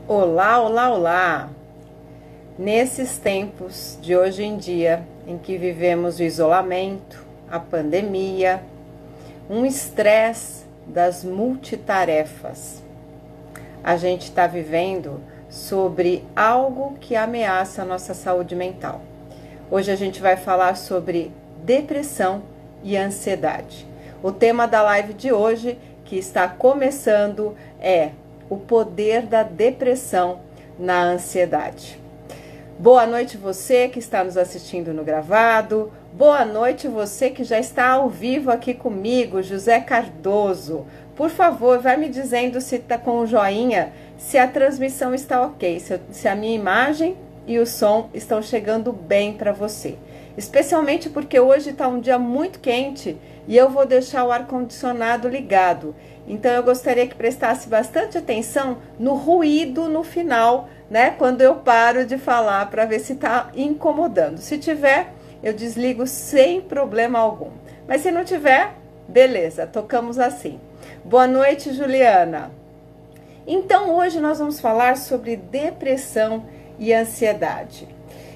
Olá, olá, olá! Nesses tempos de hoje em dia, em que vivemos o isolamento, a pandemia, um estresse das multitarefas, a gente está vivendo sobre algo que ameaça a nossa saúde mental. Hoje a gente vai falar sobre depressão e ansiedade. O tema da live de hoje, que está começando, é o poder da depressão na ansiedade. Boa noite você que está nos assistindo no gravado. Boa noite você que já está ao vivo aqui comigo, José Cardoso. Por favor, vai me dizendo se está com o joinha, se a transmissão está ok, se a minha imagem e o som estão chegando bem para você. Especialmente porque hoje está um dia muito quente e eu vou deixar o ar-condicionado ligado. Então eu gostaria que prestasse bastante atenção no ruído no final, né? Quando eu paro de falar, para ver se está incomodando. Se tiver, eu desligo sem problema algum. Mas se não tiver, beleza, tocamos assim. Boa noite, Juliana. Então hoje nós vamos falar sobre depressão e ansiedade.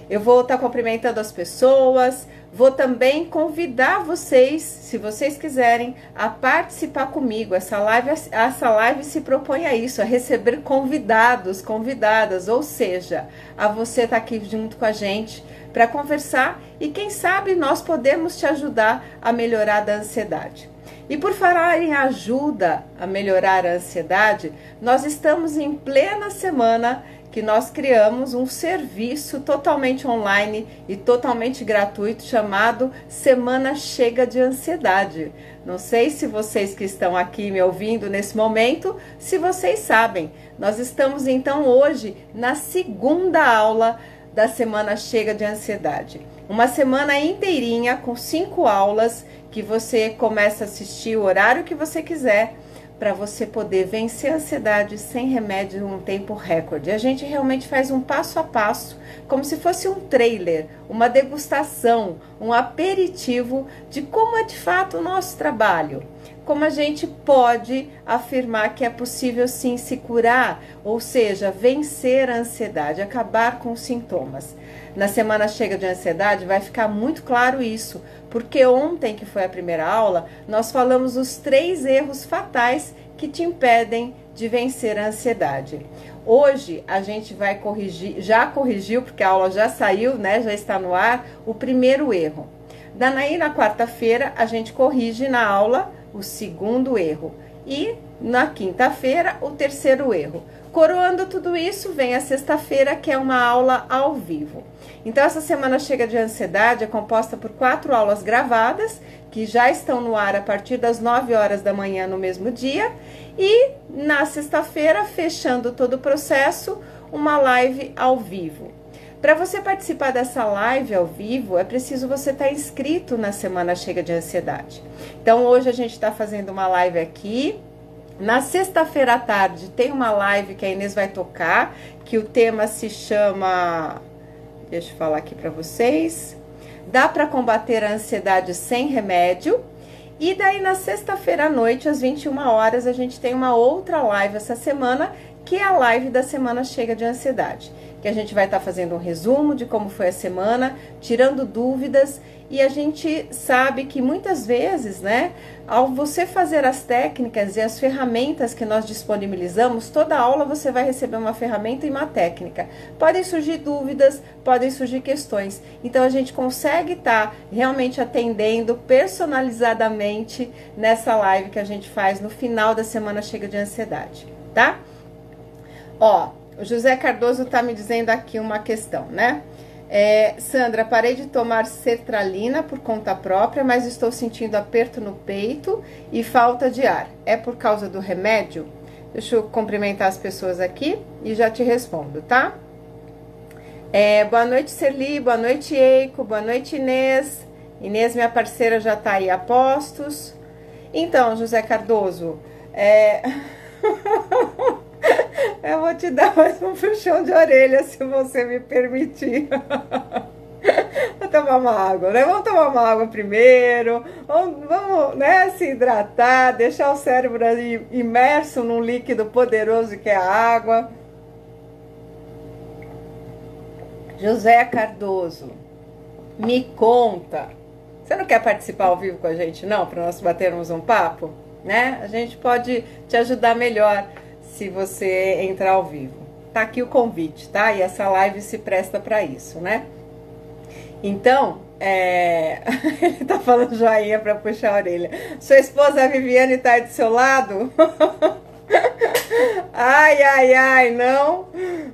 Eu vou estar cumprimentando as pessoas, vou também convidar vocês, se vocês quiserem, a participar comigo. Essa live se propõe a isso, a receber convidados, convidadas, ou seja, a você estar aqui junto com a gente para conversar e quem sabe nós podemos te ajudar a melhorar da ansiedade. E por falar em ajuda a melhorar a ansiedade, nós estamos em plena semana que nós criamos um serviço totalmente online e totalmente gratuito chamado Semana Chega de Ansiedade. Não sei se vocês que estão aqui me ouvindo nesse momento, se vocês sabem. Nós estamos então hoje na segunda aula da Semana Chega de Ansiedade. Uma semana inteirinha com 5 aulas que você começa a assistir o horário que você quiser, para você poder vencer a ansiedade sem remédio em um tempo recorde. A gente realmente faz um passo a passo, como se fosse um trailer, uma degustação, um aperitivo de como é de fato o nosso trabalho. Como a gente pode afirmar que é possível sim se curar, ou seja, vencer a ansiedade, acabar com os sintomas. Na Semana Chega de Ansiedade vai ficar muito claro isso, porque ontem, que foi a primeira aula, nós falamos os 3 erros fatais que te impedem de vencer a ansiedade. Hoje a gente vai corrigir, já corrigiu, porque a aula já saiu, né? Já está no ar, o primeiro erro. Daí na quarta-feira a gente corrige na aula o 2º erro. E na quinta-feira o 3º erro. Coroando tudo isso, vem a sexta-feira, que é uma aula ao vivo. Então, essa Semana Chega de Ansiedade é composta por 4 aulas gravadas, que já estão no ar a partir das 9 horas da manhã no mesmo dia. E na sexta-feira, fechando todo o processo, uma live ao vivo. Para você participar dessa live ao vivo, é preciso você estar inscrito na Semana Chega de Ansiedade. Então, hoje a gente está fazendo uma live aqui. Na sexta-feira à tarde tem uma live que a Inês vai tocar, que o tema se chama, deixa eu falar aqui para vocês, dá para combater a ansiedade sem remédio. E daí na sexta-feira à noite, às 21 horas, a gente tem uma outra live essa semana, que é a live da Semana Chega de Ansiedade, que a gente vai estar fazendo um resumo de como foi a semana, tirando dúvidas. E a gente sabe que muitas vezes, né, ao você fazer as técnicas e as ferramentas que nós disponibilizamos, toda aula você vai receber uma ferramenta e uma técnica. Podem surgir dúvidas, podem surgir questões. Então a gente consegue estar realmente atendendo personalizadamente nessa live que a gente faz no final da Semana Chega de Ansiedade, tá? Ó, o José Cardoso tá me dizendo aqui uma questão, né? Sandra, parei de tomar sertralina por conta própria, mas estou sentindo aperto no peito e falta de ar. É por causa do remédio? Deixa eu cumprimentar as pessoas aqui e já te respondo, tá? Boa noite, Celi, boa noite, Eiko, boa noite, Inês. Inês, minha parceira, já tá aí a postos. Então, José Cardoso, eu vou te dar mais um puxão de orelha, se você me permitir. Vou tomar uma água, né? Vamos tomar uma água primeiro. Vamos, né, se hidratar, deixar o cérebro ali imerso num líquido poderoso que é a água. José Cardoso, me conta. Você não quer participar ao vivo com a gente, não? Para nós batermos um papo, né? A gente pode te ajudar melhor se você entrar ao vivo. Tá aqui o convite, tá? E essa live se presta para isso, né? Então, ele tá falando joinha para puxar a orelha. Sua esposa Viviane tá aí do seu lado? Ai, ai, ai, não.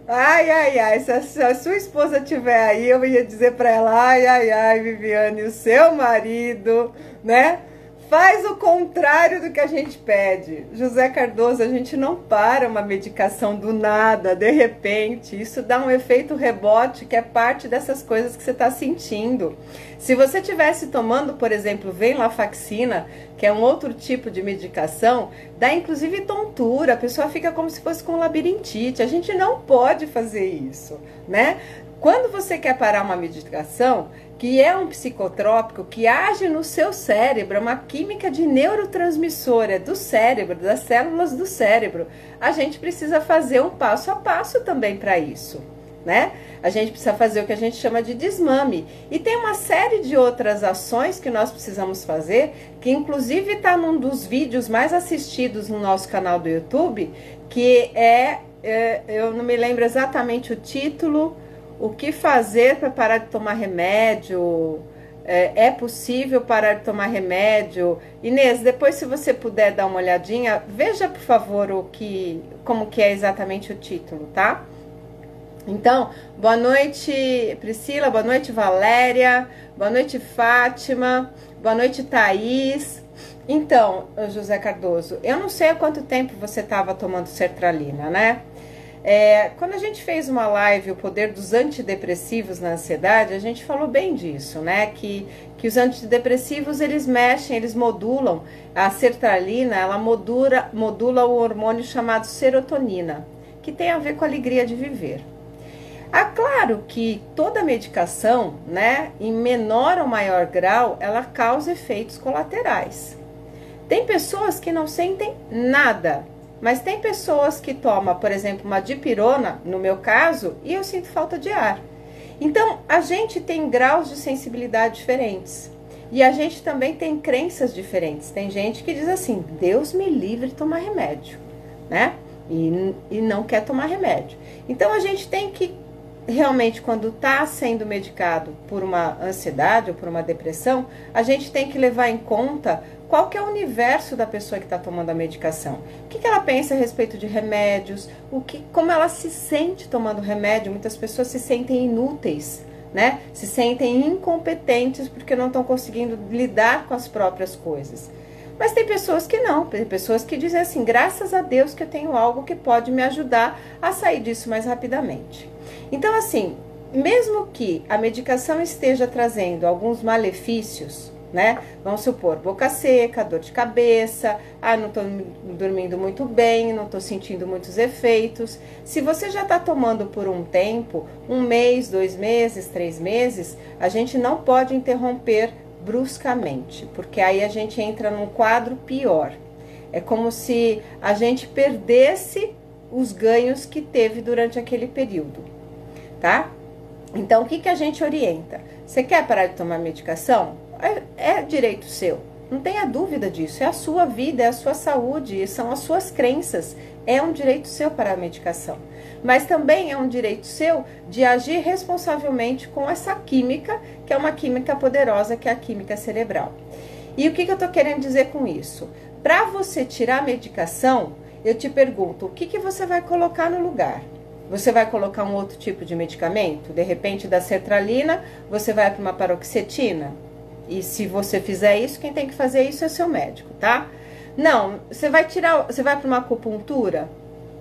Ai, ai, ai. Se a sua esposa estiver aí, eu ia dizer para ela: ai, ai, ai, Viviane, o seu marido, né? Faz o contrário do que a gente pede. José Cardoso, a gente não para uma medicação do nada, de repente. Isso dá um efeito rebote, que é parte dessas coisas que você está sentindo. Se você estivesse tomando, por exemplo, venlafaxina, que é um outro tipo de medicação, dá inclusive tontura, a pessoa fica como se fosse com labirintite. A gente não pode fazer isso, né? Quando você quer parar uma medicação, que é um psicotrópico que age no seu cérebro, é uma química de neurotransmissor, é do cérebro, das células do cérebro, a gente precisa fazer um passo a passo também para isso, né? A gente precisa fazer o que a gente chama de desmame. E tem uma série de outras ações que nós precisamos fazer, que inclusive está num dos vídeos mais assistidos no nosso canal do YouTube, que eu não me lembro exatamente o título. O que fazer para parar de tomar remédio? É possível parar de tomar remédio? Inês, depois se você puder dar uma olhadinha, veja por favor como que é exatamente o título, tá? Então, boa noite Priscila, boa noite Valéria, boa noite Fátima, boa noite Thaís. Então, José Cardoso, eu não sei há quanto tempo você estava tomando sertralina, né? Quando a gente fez uma live, o poder dos antidepressivos na ansiedade, a gente falou bem disso, né? Que os antidepressivos, eles mexem, eles modulam. A sertralina, ela modula o hormônio chamado serotonina, que tem a ver com a alegria de viver. Claro que toda medicação, né, em menor ou maior grau, ela causa efeitos colaterais. Tem pessoas que não sentem nada, mas tem pessoas que tomam, por exemplo, uma dipirona, no meu caso, e eu sinto falta de ar. Então, a gente tem graus de sensibilidade diferentes. E a gente também tem crenças diferentes. Tem gente que diz assim, Deus me livre de tomar remédio, né? E não quer tomar remédio. Então, a gente tem que, realmente, quando está sendo medicado por uma ansiedade ou por uma depressão, a gente tem que levar em conta qual que é o universo da pessoa que está tomando a medicação. O que ela pensa a respeito de remédios, como ela se sente tomando remédio. Muitas pessoas se sentem inúteis, né? Se sentem incompetentes porque não estão conseguindo lidar com as próprias coisas. Mas tem pessoas que não, tem pessoas que dizem assim, graças a Deus que eu tenho algo que pode me ajudar a sair disso mais rapidamente. Então, assim, mesmo que a medicação esteja trazendo alguns malefícios, né? Vamos supor, boca seca, dor de cabeça, não tô dormindo muito bem, não tô sentindo muitos efeitos. Se você já tá tomando por um tempo, 1 mês, 2 meses, 3 meses, a gente não pode interromper bruscamente, porque aí a gente entra num quadro pior. É como se a gente perdesse os ganhos que teve durante aquele período, tá? Então, o que a gente orienta? Você quer parar de tomar medicação? É direito seu, não tenha dúvida disso, é a sua vida, é a sua saúde, são as suas crenças, é um direito seu para a medicação. Mas também é um direito seu de agir responsavelmente com essa química, que é uma química poderosa, que é a química cerebral. E o que eu estou querendo dizer com isso? Para você tirar a medicação, eu te pergunto, o que você vai colocar no lugar? Você vai colocar um outro tipo de medicamento? De repente, da sertralina, você vai para uma paroxetina? E se você fizer isso, quem tem que fazer isso é seu médico, tá? Não, você vai para uma acupuntura,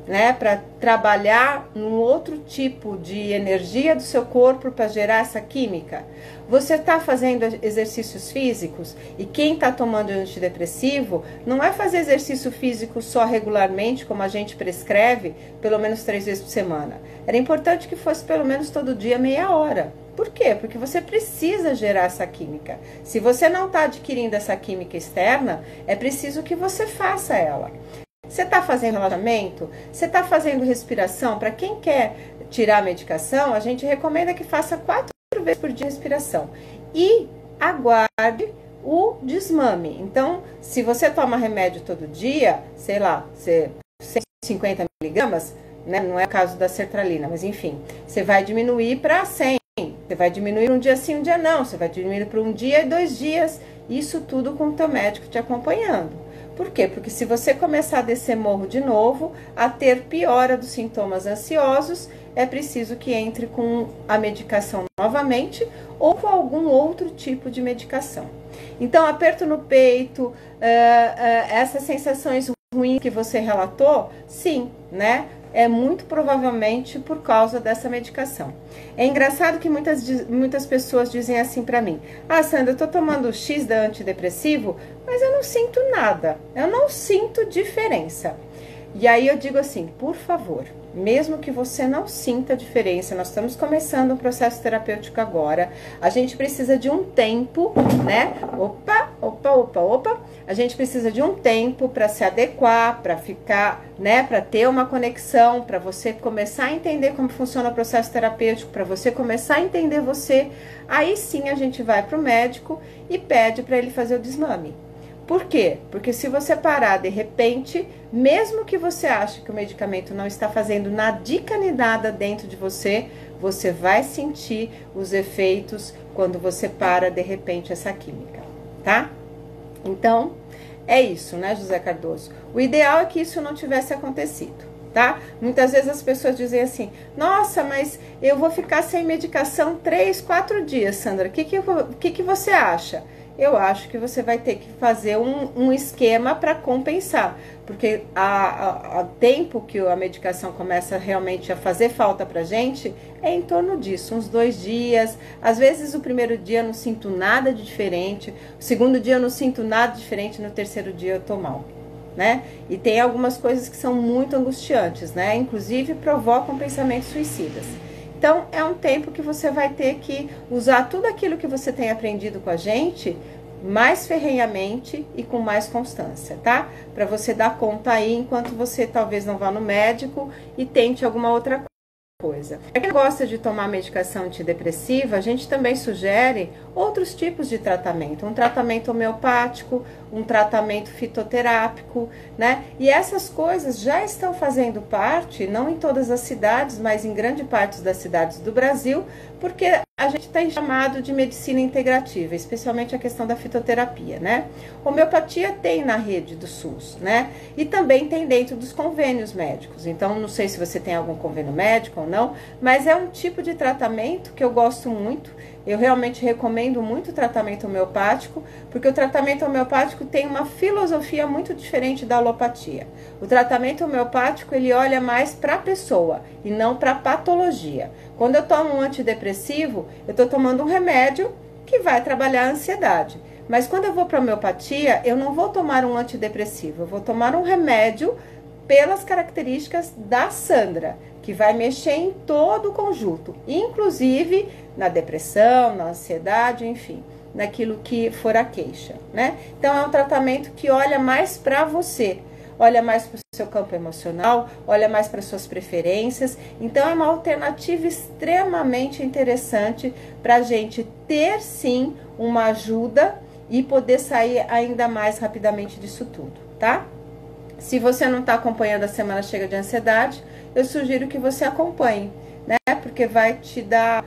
né? Para trabalhar num outro tipo de energia do seu corpo para gerar essa química. Você está fazendo exercícios físicos e quem está tomando antidepressivo não é fazer exercício físico só regularmente, como a gente prescreve, pelo menos 3 vezes por semana. Era importante que fosse pelo menos todo dia meia hora. Por quê? Porque você precisa gerar essa química. Se você não está adquirindo essa química externa, é preciso que você faça ela. Você está fazendo relaxamento? Você está fazendo respiração? Para quem quer tirar a medicação, a gente recomenda que faça 4 vezes por dia respiração. E aguarde o desmame. Então, se você toma remédio todo dia, sei lá, 150 miligramas, né, não é o caso da sertralina, mas enfim, você vai diminuir para 100. Você vai diminuir um dia sim, um dia não. Você vai diminuir para um dia e 2 dias. Isso tudo com o teu médico te acompanhando. Por quê? Porque se você começar a descer morro de novo, a ter piora dos sintomas ansiosos, é preciso que entre com a medicação novamente ou com algum outro tipo de medicação. Então, aperto no peito, essas sensações ruins que você relatou, sim, né? É muito provavelmente por causa dessa medicação. É engraçado que muitas pessoas dizem assim pra mim: ah, Sandra, eu tô tomando X da antidepressivo, mas eu não sinto nada, eu não sinto diferença. E aí eu digo assim, por favor, mesmo que você não sinta diferença, nós estamos começando um processo terapêutico agora, a gente precisa de um tempo, né? Opa. A gente precisa de um tempo para se adequar, para ficar, né? Para ter uma conexão, para você começar a entender como funciona o processo terapêutico, para você começar a entender você. Aí sim a gente vai para o médico e pede para ele fazer o desmame. Por quê? Porque se você parar de repente, mesmo que você ache que o medicamento não está fazendo nadica nem nada dentro de você, você vai sentir os efeitos quando você para de repente essa química, tá? Então, é isso, né, José Cardoso? O ideal é que isso não tivesse acontecido, tá? Muitas vezes as pessoas dizem assim, nossa, mas eu vou ficar sem medicação 3, 4 dias, Sandra, o que você acha? Eu acho que você vai ter que fazer um esquema para compensar, porque a tempo que a medicação começa realmente a fazer falta pra gente, é em torno disso, uns 2 dias, às vezes o primeiro dia eu não sinto nada de diferente, o segundo dia eu não sinto nada diferente, no terceiro dia eu tô mal, né? E tem algumas coisas que são muito angustiantes, né? Inclusive provocam pensamentos suicidas. Então, é um tempo que você vai ter que usar tudo aquilo que você tem aprendido com a gente mais ferrenhamente e com mais constância, tá? Para você dar conta aí, enquanto você talvez não vá no médico e tente alguma outra coisa. Para quem gosta de tomar medicação antidepressiva, a gente também sugere outros tipos de tratamento. Um tratamento homeopático, um tratamento fitoterápico, né? E essas coisas já estão fazendo parte, não em todas as cidades, mas em grande parte das cidades do Brasil, porque a gente tem chamado de medicina integrativa, especialmente a questão da fitoterapia, né? Homeopatia tem na rede do SUS, né? E também tem dentro dos convênios médicos. Então, não sei se você tem algum convênio médico ou não, mas é um tipo de tratamento que eu gosto muito. Eu realmente recomendo muito o tratamento homeopático, porque o tratamento homeopático tem uma filosofia muito diferente da alopatia. O tratamento homeopático, ele olha mais para a pessoa e não para a patologia. Quando eu tomo um antidepressivo, eu estou tomando um remédio que vai trabalhar a ansiedade. Mas quando eu vou para a homeopatia, eu não vou tomar um antidepressivo, eu vou tomar um remédio pelas características da Sandra, que vai mexer em todo o conjunto, inclusive na depressão, na ansiedade, enfim, naquilo que for a queixa, né? Então, é um tratamento que olha mais para você, olha mais para o seu campo emocional, olha mais para suas preferências. Então, é uma alternativa extremamente interessante para a gente ter, sim, uma ajuda e poder sair ainda mais rapidamente disso tudo, tá? Se você não está acompanhando a Semana Chega de Ansiedade, eu sugiro que você acompanhe, né? Porque vai te dar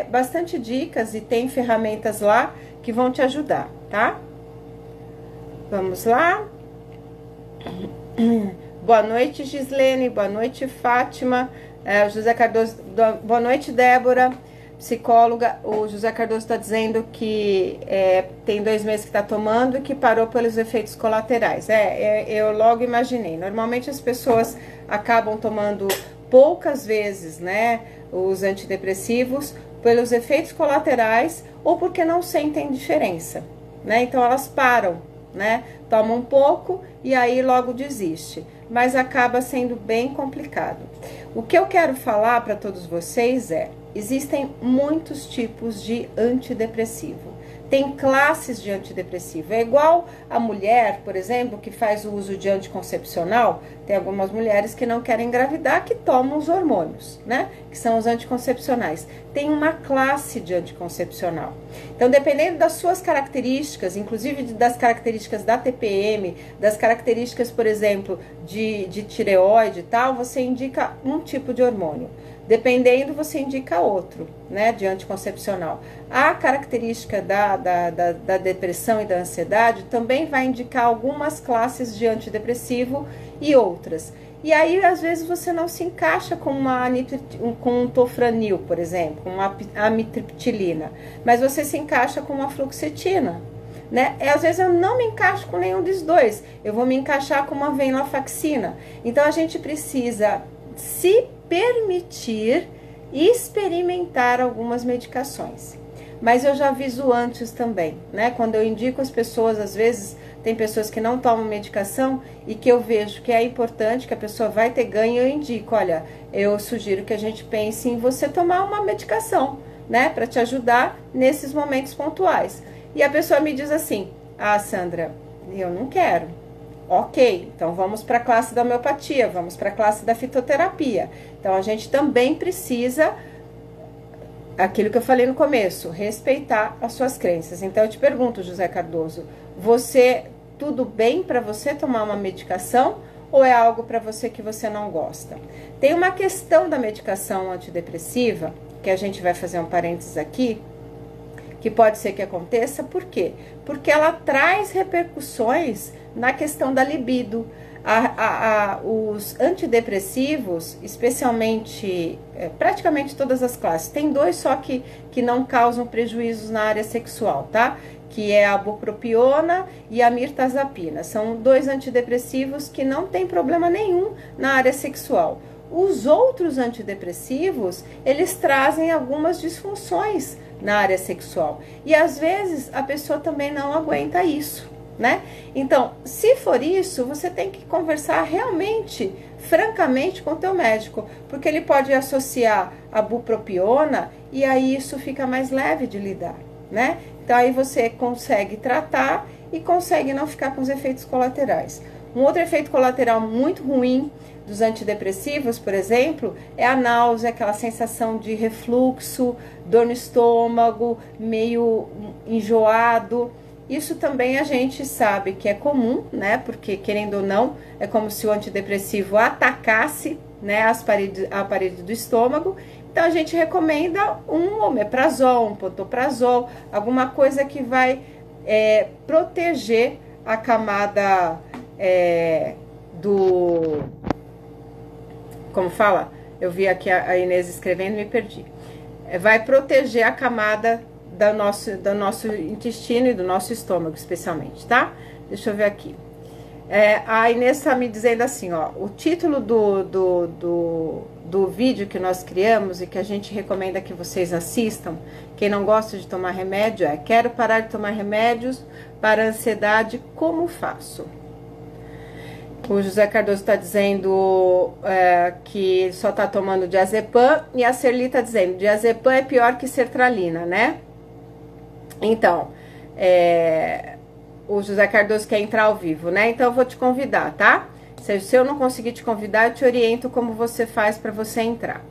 bastante dicas e tem ferramentas lá que vão te ajudar, tá? Vamos lá? Boa noite, Gislene. Boa noite, Fátima. José Cardoso. Boa noite, Débora, psicóloga. O José Cardoso está dizendo que tem 2 meses que está tomando e que parou pelos efeitos colaterais. Eu logo imaginei. Normalmente as pessoas acabam tomando poucas vezes, né, os antidepressivos pelos efeitos colaterais ou porque não sentem diferença, né? Então elas param, né? Tomam um pouco e aí logo desiste, mas acaba sendo bem complicado. O que eu quero falar para todos vocês existem muitos tipos de antidepressivo. Tem classes de antidepressivo. É igual a mulher, por exemplo, que faz o uso de anticoncepcional. Tem algumas mulheres que não querem engravidar, que tomam os hormônios, né? Que são os anticoncepcionais. Tem uma classe de anticoncepcional. Então, dependendo das suas características, inclusive das características da TPM, das características, por exemplo, de tireoide e tal, você indica um tipo de hormônio. Dependendo, você indica outro, né, de anticoncepcional. A característica da depressão e da ansiedade também vai indicar algumas classes de antidepressivo e outras. E aí, às vezes, você não se encaixa com com um tofranil, por exemplo, com uma amitriptilina, mas você se encaixa com uma fluoxetina, né? Às vezes eu não me encaixo com nenhum dos dois, eu vou me encaixar com uma venlafaxina. Então, a gente precisa se permitir experimentar algumas medicações. Mas eu já aviso antes também, né? Quando eu indico as pessoas, às vezes tem pessoas que não tomam medicação e que eu vejo que é importante, que a pessoa vai ter ganho, eu indico, olha, eu sugiro que a gente pense em você tomar uma medicação, né? Para te ajudar nesses momentos pontuais. E a pessoa me diz assim, ah, Sandra, eu não quero. Ok, então vamos para a classe da homeopatia, vamos para a classe da fitoterapia. Então a gente também precisa, aquilo que eu falei no começo, respeitar as suas crenças. Então eu te pergunto, José Cardoso, tudo bem para você tomar uma medicação ou é algo para você que você não gosta? Tem uma questão da medicação antidepressiva, que a gente vai fazer um parênteses aqui, que pode ser que aconteça, por quê? Porque ela traz repercussões na questão da libido. Os antidepressivos, especialmente, praticamente todas as classes, tem dois só que não causam prejuízos na área sexual, tá? Que é a bupropiona e a mirtazapina. São dois antidepressivos que não tem problema nenhum na área sexual. Os outros antidepressivos, eles trazem algumas disfunções na área sexual. E às vezes a pessoa também não aguenta isso, né? Então, se for isso, você tem que conversar realmente, francamente com o teu médico, porque ele pode associar a bupropiona e aí isso fica mais leve de lidar, né? Então aí você consegue tratar e consegue não ficar com os efeitos colaterais. Um outro efeito colateral muito ruim dos antidepressivos, por exemplo, é a náusea, aquela sensação de refluxo, dor no estômago, meio enjoado. Isso também a gente sabe que é comum, né? Porque, querendo ou não, é como se o antidepressivo atacasse, né, a parede do estômago. Então, a gente recomenda um omeprazol, um pantoprazol, alguma coisa que vai proteger a camada Como fala? Eu vi aqui a Inês escrevendo e me perdi. Vai proteger a camada do nosso intestino e do nosso estômago, especialmente, tá? Deixa eu ver aqui. A Inês tá me dizendo assim, ó, o título do vídeo que nós criamos e que a gente recomenda que vocês assistam, quem não gosta de tomar remédio, Quero parar de tomar remédios para ansiedade, como faço? O José Cardoso está dizendo que só está tomando diazepam, e a Serli está dizendo, diazepam é pior que sertralina, né? Então, o José Cardoso quer entrar ao vivo, né? Então eu vou te convidar, tá? Se eu não conseguir te convidar, eu te oriento como você faz para você entrar.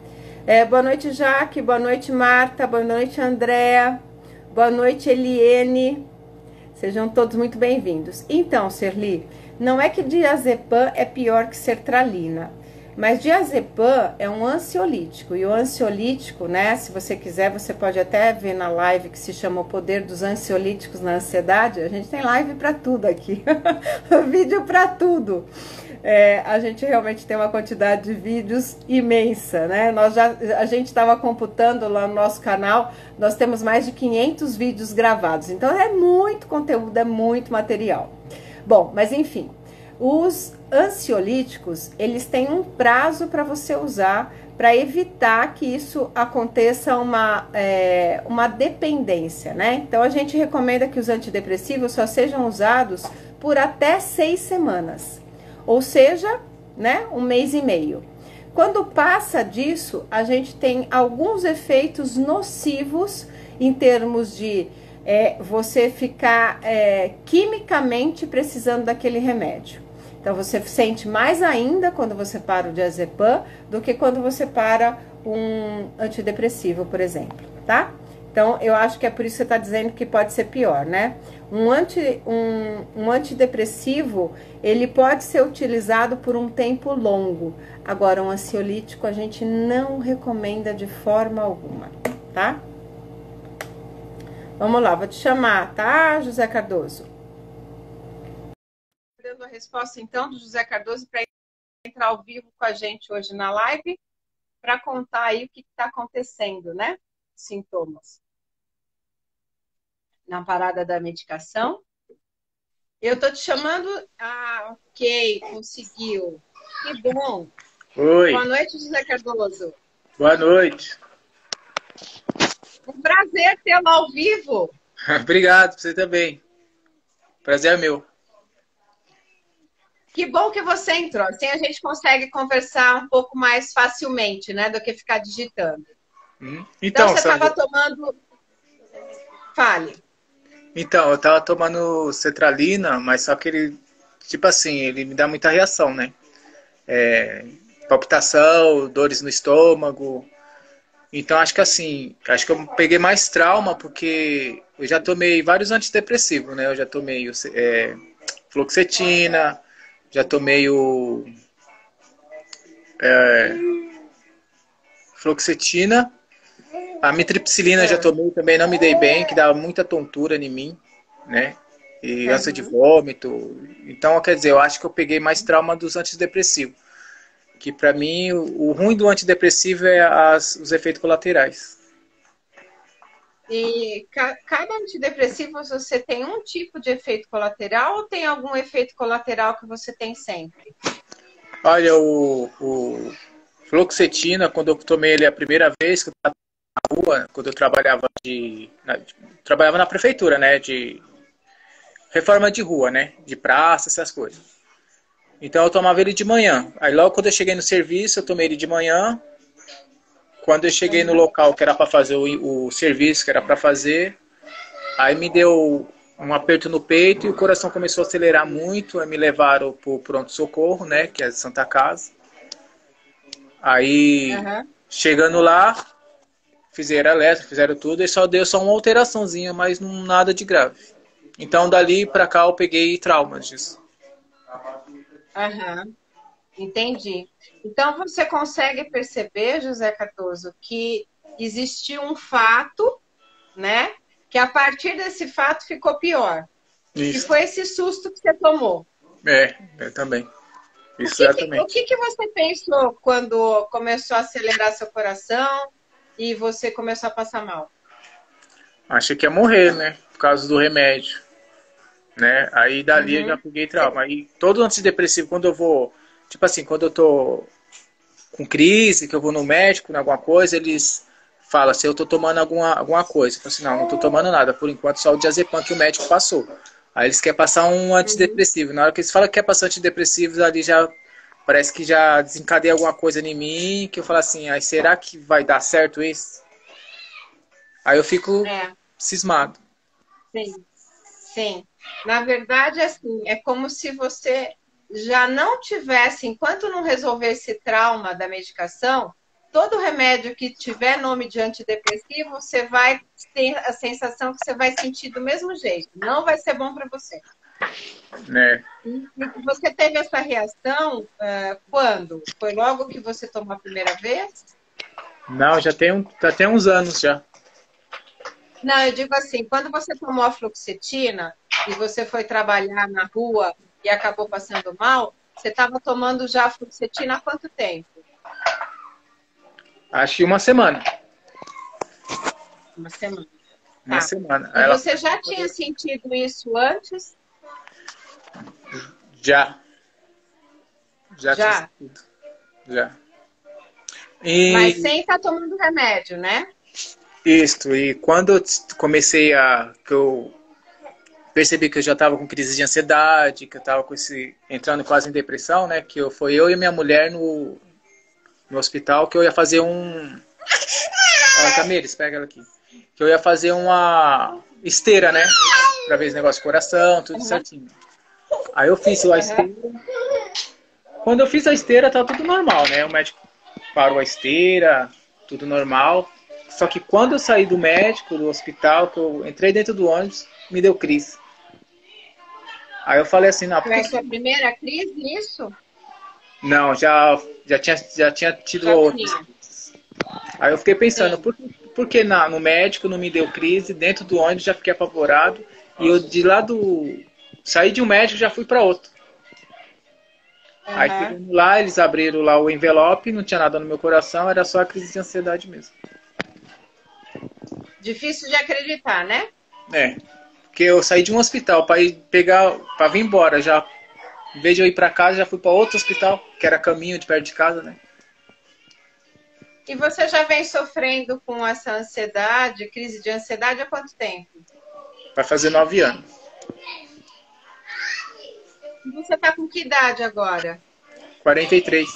Boa noite, Jaque, boa noite, Marta, boa noite, Andréa, boa noite, Eliene. Sejam todos muito bem-vindos. Então, Serli, não é que diazepam é pior que sertralina, mas diazepam é um ansiolítico, e o ansiolítico, né, se você quiser, você pode até ver na live que se chama O Poder dos Ansiolíticos na Ansiedade. A gente tem live para tudo aqui, vídeo para tudo. A gente realmente tem uma quantidade de vídeos imensa, né? A gente estava computando lá no nosso canal, nós temos mais de 500 vídeos gravados, então é muito conteúdo, é muito material. Bom, mas enfim, os ansiolíticos, eles têm um prazo para você usar para evitar que isso aconteça uma dependência, né? Então, a gente recomenda que os antidepressivos só sejam usados por até 6 semanas, ou seja, né, 1 mês e meio. Quando passa disso, a gente tem alguns efeitos nocivos em termos de você ficar quimicamente precisando daquele remédio. Então você sente mais ainda quando você para o diazepam do que quando você para um antidepressivo, por exemplo, tá? Então eu acho que é por isso que você está dizendo que pode ser pior, né? Um antidepressivo, ele pode ser utilizado por um tempo longo. Agora, um ansiolítico a gente não recomenda de forma alguma, tá? Vamos lá, vou te chamar, tá, José Cardoso? Dando a resposta, então, do José Cardoso para entrar ao vivo com a gente hoje na live, para contar aí o que está acontecendo, né? Sintomas. Na parada da medicação. Eu tô te chamando. Ah, ok, conseguiu. Que bom. Oi. Boa noite, José Cardoso. Boa noite. Um prazer tê-lo ao vivo. Obrigado, você também. Prazer é meu. Que bom que você entrou. Assim a gente consegue conversar um pouco mais facilmente, né? Do que ficar digitando. Então você estava tomando. Fale. Então, eu tava tomando cetralina, mas só que ele, tipo assim, ele me dá muita reação, né? Palpitação, dores no estômago. Então, acho que assim, acho que eu peguei mais trauma porque eu já tomei vários antidepressivos, né? Eu já tomei fluoxetina, já tomei fluoxetina, a mitriptilina já tomei também, não me dei bem, que dava muita tontura em mim, né? E ânsia de vômito. Então, quer dizer, eu acho que eu peguei mais trauma dos antidepressivos. Que pra mim, o ruim do antidepressivo é os efeitos colaterais. E cada antidepressivo você tem um tipo de efeito colateral ou tem algum efeito colateral que você tem sempre? Olha, o fluoxetina, quando eu tomei ele a primeira vez, que eu estava na rua, quando eu trabalhava na prefeitura, né, de reforma de rua, né, de praça, essas coisas. Então eu tomava ele de manhã. Aí logo quando eu cheguei no serviço, eu tomei ele de manhã. Quando eu cheguei no local que era para fazer o serviço que era para fazer, aí me deu um aperto no peito e o coração começou a acelerar muito. Aí me levaram pro pronto-socorro, né, que é de Santa Casa. Aí, chegando lá, fizeram eletro, fizeram tudo, e só deu uma alteraçãozinha, mas nada de grave. Então, dali pra cá, eu peguei traumas disso. Entendi. Então, você consegue perceber, José Cardoso, que existiu um fato, né? Que a partir desse fato ficou pior. Isso. E foi esse susto que você tomou. Também. Isso O que você pensou quando começou a acelerar seu coração e você começou a passar mal? Achei que ia morrer, né? Por causa do remédio. Né? Aí dali eu já peguei trauma. Aí todo antidepressivo, quando eu vou... Tipo assim, quando eu tô com crise, que eu vou no médico, alguma coisa, eles falam se eu tô tomando alguma coisa. Eu falo assim, não tô tomando nada. Por enquanto só o diazepam que o médico passou. Aí eles querem passar um antidepressivo. Na hora que eles falam que quer passar antidepressivos, ali já parece que já desencadeia alguma coisa em mim, que eu falo assim, aí será que vai dar certo isso? Aí eu fico cismado. Sim. Na verdade, assim, é como se você já não tivesse, enquanto não resolver esse trauma da medicação, todo remédio que tiver nome de antidepressivo, você vai ter a sensação que você vai sentir do mesmo jeito. Não vai ser bom para você. Né? E você teve essa reação quando? Foi logo que você tomou a primeira vez? Não, já tem uns anos já. Não, eu digo assim, quando você tomou a fluoxetina e você foi trabalhar na rua e acabou passando mal, você estava tomando já a fluoxetina há quanto tempo? Acho que uma semana. Uma semana. Uma semana. E você já tinha sentido isso antes? Já. Já tinha sentido. Já. Mas sem estar tomando remédio, né? Isso. E quando eu comecei que eu percebi que eu já estava com crise de ansiedade, que eu estava entrando quase em depressão, né? Que foi eu e minha mulher no hospital, que eu ia fazer Tamires, pega ela aqui. Que eu ia fazer uma esteira, né? Pra ver esse negócio de coração, tudo certinho. Aí eu fiz a esteira Quando eu fiz a esteira, tá tudo normal, né? O médico parou a esteira, tudo normal. Só que quando eu saí do médico, do hospital, que eu entrei dentro do ônibus, me deu crise. Aí eu falei assim, não, por Foi que a sua primeira crise, isso? Não, já tinha tido Já outros. tinha. Aí eu fiquei pensando, Sim. por que no médico não me deu crise, dentro do ônibus já fiquei apavorado, e eu de lá do... Saí de um médico e já fui para outro. Aí Aham. chegando lá, eles abriram lá o envelope, não tinha nada no meu coração, era só a crise de ansiedade mesmo. Difícil de acreditar, né? É, porque eu saí de um hospital para ir pegar, para vir embora, já, em vez de eu ir para casa, já fui para outro hospital, que era caminho de perto de casa, né? E você já vem sofrendo com essa ansiedade, crise de ansiedade, há quanto tempo? Vai fazer 9 anos. E você está com que idade agora? 43.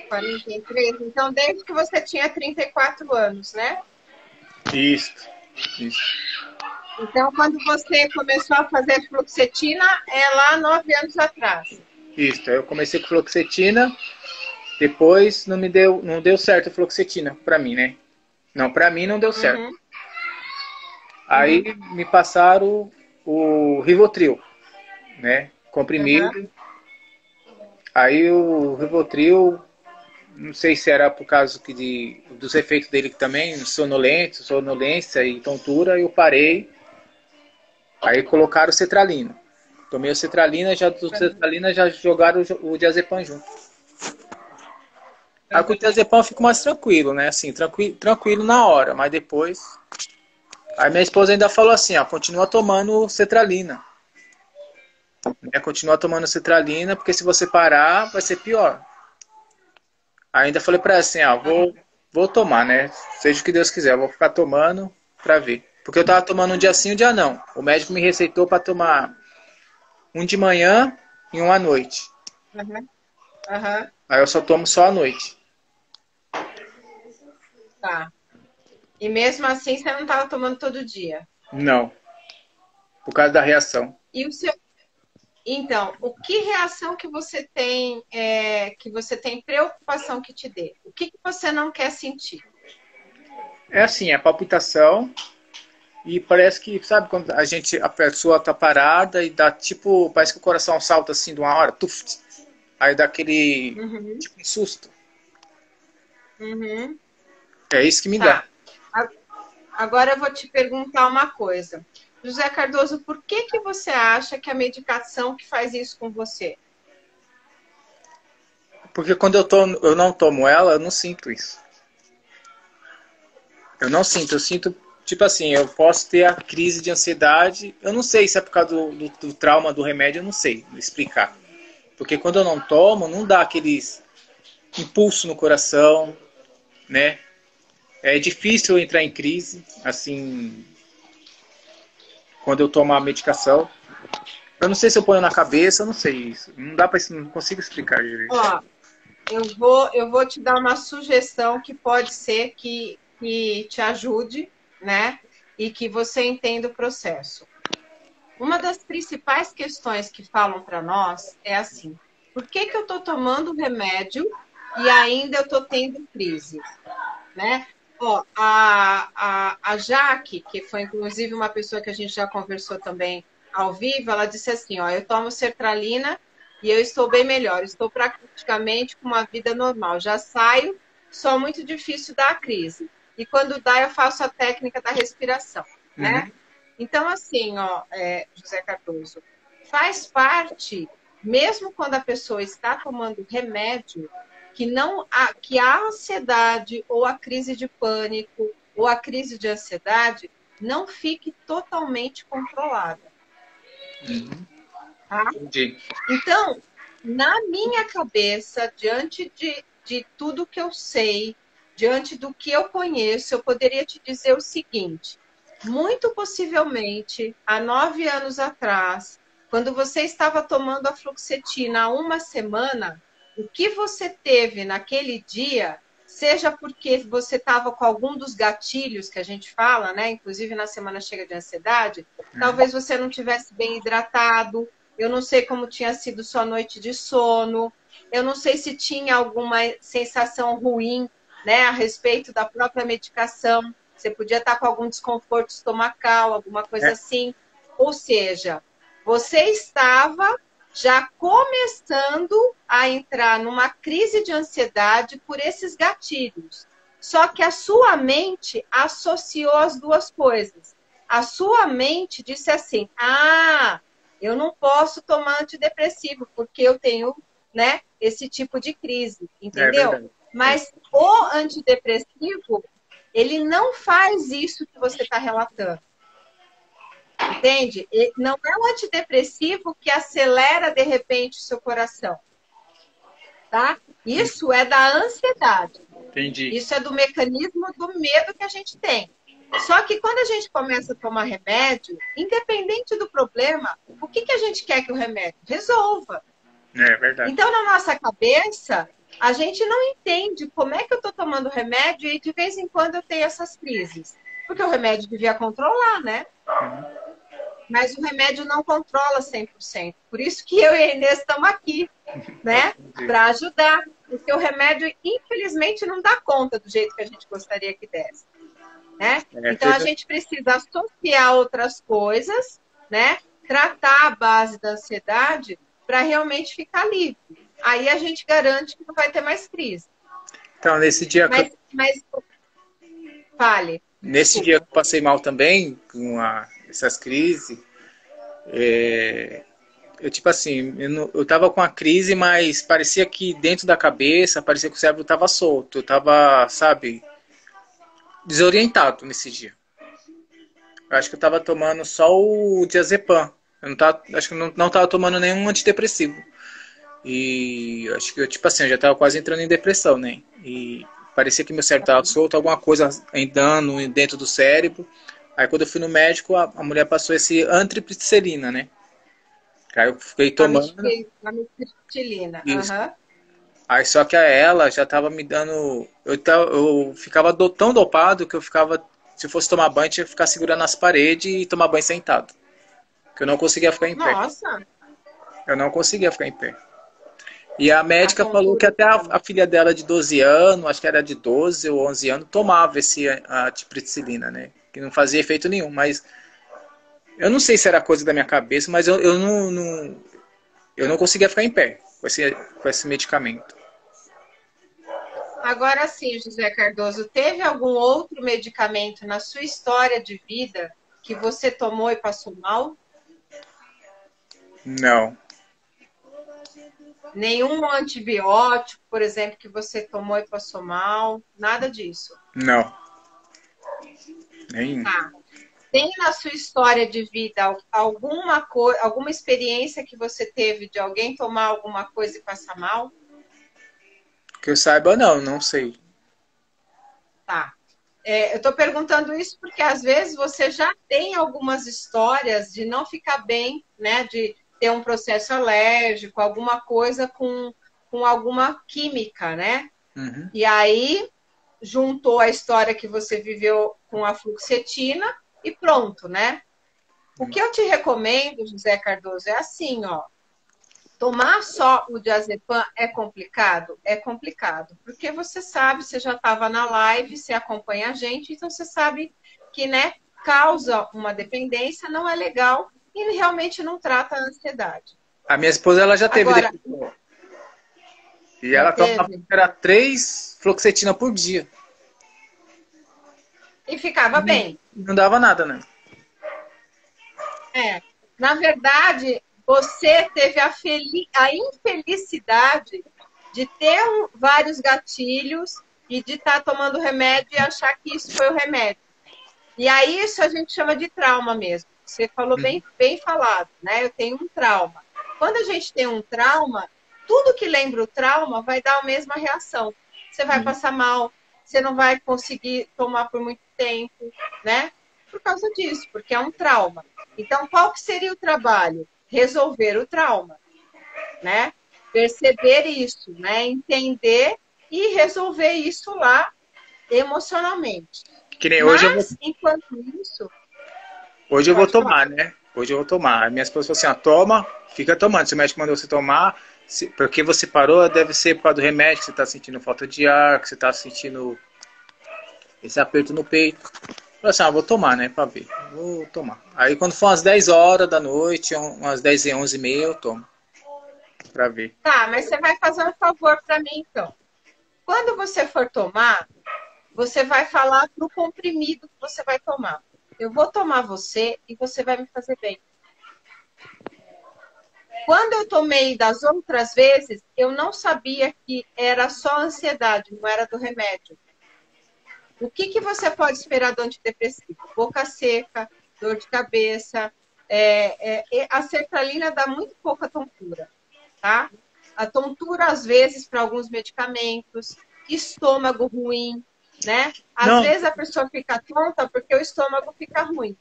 43. Então, desde que você tinha 34 anos, né? Isso, isso. Então, quando você começou a fazer fluoxetina, é lá 9 anos atrás. Isso, aí eu comecei com fluoxetina, depois não deu certo a fluoxetina pra mim, né? Não, pra mim não deu certo. Uhum. Aí me passaram o Rivotril, né? Comprimido. Uhum. Aí o Rivotril, não sei se era por causa dos efeitos dele também, sonolência e tontura, eu parei. Aí colocaram cetralina. Tomei o cetralina, já do cetralina já jogaram o diazepam junto. Aí com o diazepam eu fico mais tranquilo, né? Assim, tranquilo na hora, mas depois... Aí minha esposa ainda falou assim, ó, continua tomando cetralina. Né? Continua tomando cetralina, porque se você parar, vai ser pior. Ainda falei pra ela assim, ó, vou tomar, né? Seja o que Deus quiser, eu vou ficar tomando pra ver. Porque eu tava tomando um dia sim, um dia não. O médico me receitou pra tomar um de manhã e um à noite. Uhum. Uhum. Aí eu só tomo só à noite. Tá. E mesmo assim, você não estava tomando todo dia? Não. Por causa da reação. E o seu... Então, o que reação que você tem preocupação que te dê? O que você não quer sentir? É assim, é palpitação. E parece que, sabe, quando a pessoa tá parada e dá tipo, parece que o coração salta assim de uma hora, tuf, aí dá aquele, Uhum. tipo, um susto. Uhum. É isso que me dá. Tá. Agora eu vou te perguntar uma coisa. José Cardoso, por que você acha que a medicação que faz isso com você? Porque quando eu não tomo ela, eu não sinto isso. Eu não sinto, eu sinto, tipo assim, eu posso ter a crise de ansiedade, eu não sei se é por causa do trauma do remédio, eu não sei explicar. Porque quando eu não tomo, não dá aqueles impulso no coração, né? É difícil eu entrar em crise, assim, quando eu tomo a medicação. Eu não sei se eu ponho na cabeça, eu não sei isso. Não dá para, não consigo explicar direito. Ó, eu vou te dar uma sugestão que pode ser que te ajude, né? E que você entenda o processo. Uma das principais questões que falam para nós é assim: por que eu estou tomando remédio e ainda eu estou tendo crise, né? Ó, a Jaque, que foi inclusive uma pessoa que a gente já conversou também ao vivo, ela disse assim, ó, eu tomo sertralina e eu estou bem melhor, estou praticamente com uma vida normal, já saio, só muito difícil dar a crise. E quando dá, eu faço a técnica da respiração, né? Uhum. Então, assim, ó, José Cardoso, faz parte, mesmo quando a pessoa está tomando remédio, que a ansiedade ou a crise de pânico ou a crise de ansiedade não fique totalmente controlada. Uhum. Tá? Entendi. Então, na minha cabeça, diante de tudo que eu sei, diante do que eu conheço, eu poderia te dizer o seguinte: muito possivelmente, há 9 anos atrás, quando você estava tomando a fluoxetina há uma semana, o que você teve naquele dia, seja porque você estava com algum dos gatilhos que a gente fala, né? Inclusive na semana chega de ansiedade, talvez você não tivesse bem hidratado, eu não sei como tinha sido sua noite de sono, eu não sei se tinha alguma sensação ruim, né, a respeito da própria medicação. Você podia estar com algum desconforto estomacal, alguma coisa assim. Ou seja, você estava já começando a entrar numa crise de ansiedade por esses gatilhos. Só que a sua mente associou as duas coisas. A sua mente disse assim, eu não posso tomar antidepressivo, porque eu tenho, né, esse tipo de crise, entendeu? Mas o antidepressivo, ele não faz isso que você está relatando. Entende? Não é um antidepressivo que acelera, de repente, o seu coração. Tá? Isso é da ansiedade. Entendi. Isso é do mecanismo do medo que a gente tem. Só que quando a gente começa a tomar remédio, independente do problema, o que a gente quer que o remédio resolva? É verdade. Então, na nossa cabeça, a gente não entende como é que eu estou tomando remédio e de vez em quando eu tenho essas crises. Porque o remédio devia controlar, né? Mas o remédio não controla 100%. Por isso que eu e a Inês estamos aqui, né? Para ajudar. Porque o remédio, infelizmente, não dá conta do jeito que a gente gostaria que desse. Né? Então, a gente precisa associar outras coisas, né? Tratar a base da ansiedade para realmente ficar livre. Aí a gente garante que não vai ter mais crise. Então, nesse dia... Mas fale. Nesse dia que eu passei mal também, com essas crises, eu tipo assim, eu tava com a crise, mas parecia que dentro da cabeça, parecia que o cérebro tava solto. Eu tava, sabe, desorientado nesse dia. Eu acho que eu tava tomando só o diazepam. Eu não tava, acho que não tava tomando nenhum antidepressivo. E acho que eu, tipo assim, eu já tava quase entrando em depressão, né? E parecia que meu cérebro tava solto, alguma coisa andando dentro do cérebro. Aí quando eu fui no médico, a mulher passou esse antriptilina, né? Aí eu fiquei tomando. Amitriptilina. Aí só que ela já tava me dando... Eu ficava tão dopado que eu ficava... Se eu fosse tomar banho, tinha que ficar segurando as paredes e tomar banho sentado. Que eu não conseguia ficar em pé. Nossa! Eu não conseguia ficar em pé. E a médica falou que até a filha dela de 12 anos, acho que era de 12 ou 11 anos, tomava a antriptilina, né? Que não fazia efeito nenhum, mas... Eu não sei se era coisa da minha cabeça, mas eu não conseguia ficar em pé com esse medicamento. Agora sim, José Cardoso, teve algum outro medicamento na sua história de vida que você tomou e passou mal? Não. Nenhum antibiótico, por exemplo, que você tomou e passou mal? Nada disso? Não. Nenhum. Tá. Tem na sua história de vida alguma experiência que você teve de alguém tomar alguma coisa e passar mal? Que eu saiba, não sei. Tá. Eu estou perguntando isso porque às vezes você já tem algumas histórias de não ficar bem, né? De ter um processo alérgico, alguma coisa com alguma química, né? Uhum. E aí juntou a história que você viveu com a fluoxetina e pronto, né? O que eu te recomendo, José Cardoso, é assim, ó. Tomar só o diazepam é complicado? É complicado. Porque você sabe, você já estava na live, você acompanha a gente, então você sabe que, né, causa uma dependência, não é legal e realmente não trata a ansiedade. A minha esposa, ela já teve Agora, depressão. E ela tomava 3 fluoxetina por dia. E ficava bem. Não dava nada, né? Na verdade, você teve a infelicidade de ter vários gatilhos e de estar tomando remédio e achar que isso foi o remédio. E aí isso a gente chama de trauma mesmo. Você falou bem falado, né? Eu tenho um trauma. Quando a gente tem um trauma, tudo que lembra o trauma vai dar a mesma reação. Você vai passar mal, você não vai conseguir tomar por muito tempo, né? Por causa disso, porque é um trauma. Então, qual que seria o trabalho? Resolver o trauma, né? Perceber isso, né? Entender e resolver isso lá emocionalmente. Que nem Mas, hoje enquanto isso... Hoje eu vou tomar, né? hoje eu vou tomar. Aí minha esposa falou assim, ó, toma, fica tomando. Se o médico mandou você tomar, porque você parou, deve ser por causa do remédio, que você está sentindo falta de ar, que você está sentindo esse aperto no peito. Eu falei assim, vou tomar, né, pra ver. Vou tomar. Aí quando for umas 10 horas da noite, umas 10 e 11 e meia, eu tomo. Pra ver. Tá, mas você vai fazer um favor para mim, então. Quando você for tomar, você vai falar pro comprimido que você vai tomar. Eu vou tomar você e você vai me fazer bem. Quando eu tomei das outras vezes, eu não sabia que era só ansiedade, não era do remédio. O que você pode esperar do antidepressivo? Boca seca, dor de cabeça. A sertralina dá muito pouca tontura, tá? A tontura, às vezes, para alguns medicamentos, estômago ruim, né? Às vezes a pessoa fica tonta porque o estômago fica ruim.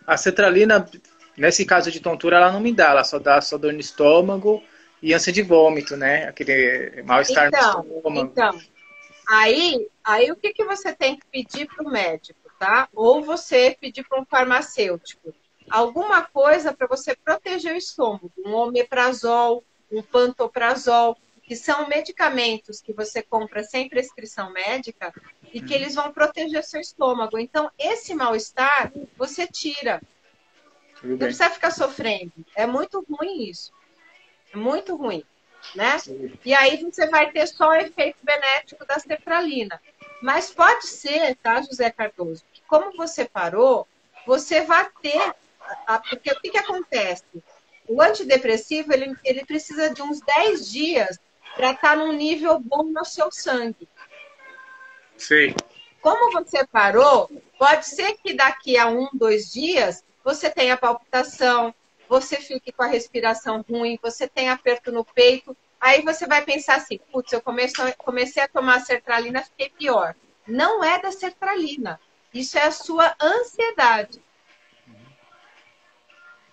A sertralina, nesse caso de tontura, ela não me dá, ela só dá dor no estômago e ânsia de vômito, né? Aquele mal-estar no estômago. Então, aí o que você tem que pedir para o médico, tá? Ou você pedir para um farmacêutico. Alguma coisa para você proteger o estômago. Um omeprazol, um pantoprazol, que são medicamentos que você compra sem prescrição médica e que eles vão proteger seu estômago. Então, esse mal-estar, você tira. Não precisa ficar sofrendo. É muito ruim isso. É muito ruim, né? E aí você vai ter só o efeito benéfico da sertralina. Mas pode ser, tá, José Cardoso, que como você parou, você vai ter... Porque o que acontece? O antidepressivo, ele precisa de uns 10 dias para estar num nível bom no seu sangue. Sim. Como você parou, pode ser que daqui a 1, 2 dias você tenha palpitação, você fique com a respiração ruim, você tenha aperto no peito. Aí você vai pensar assim, putz, eu comecei a tomar sertralina, fiquei pior. Não é da sertralina. Isso é a sua ansiedade.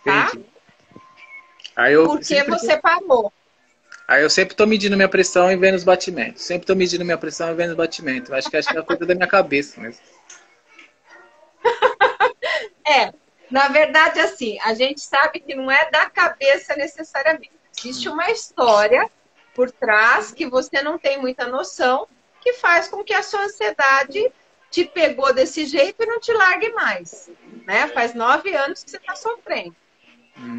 Tá? Porque você parou. Aí eu sempre tô medindo minha pressão e vendo os batimentos. Sempre tô medindo minha pressão e vendo os batimentos. Acho que é coisa da minha cabeça mesmo. Na verdade, assim, a gente sabe que não é da cabeça necessariamente. Existe uma história por trás que você não tem muita noção, que faz com que a sua ansiedade te pegou desse jeito e não te largue mais. Né? Faz 9 anos que você está sofrendo.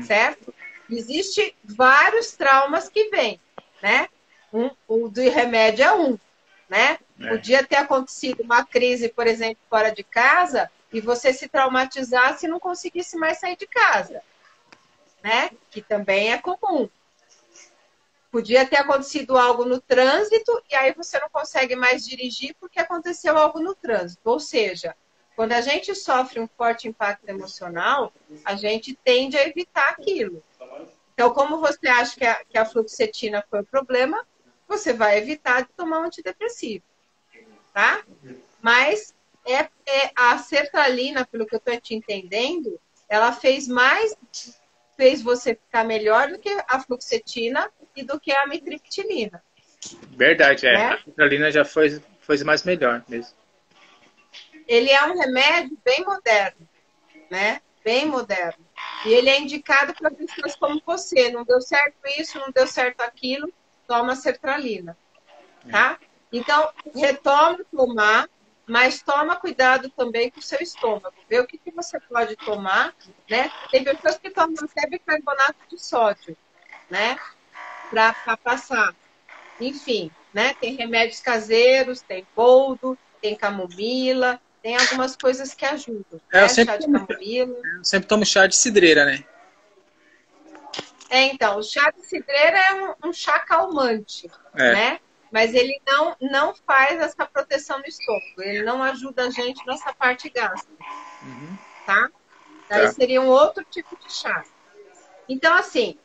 Certo? Existem vários traumas que vêm, né? O do remédio é um, né? Podia ter acontecido uma crise, por exemplo, fora de casa e você se traumatizasse e não conseguisse mais sair de casa, né? Que também é comum. Podia ter acontecido algo no trânsito e aí você não consegue mais dirigir porque aconteceu algo no trânsito. Ou seja, quando a gente sofre um forte impacto emocional, a gente tende a evitar aquilo. Então, como você acha que a fluoxetina foi o problema, você vai evitar de tomar um antidepressivo, tá? Mas a sertralina, pelo que eu estou te entendendo, ela fez você ficar melhor do que a fluoxetina e do que a amitriptilina. Verdade, né? A sertralina já foi mais melhor mesmo. Ele é um remédio bem moderno, né? Bem moderno. E ele é indicado para pessoas como você. Não deu certo isso, não deu certo aquilo, toma sertralina, tá? Então, retoma tomar, mas toma cuidado também com o seu estômago. Vê o que você pode tomar, né? Tem pessoas que tomam até bicarbonato de sódio, né? Para passar. Enfim, né? Tem remédios caseiros, tem boldo, tem camomila, tem algumas coisas que ajudam. Né? Chá de camomila. Eu sempre tomo chá de cidreira, né? Então, o chá de cidreira é um chá calmante, né? Mas ele não faz essa proteção no estômago. Ele não ajuda a gente nessa parte gástrica, tá? Daí seria um outro tipo de chá. Então, assim,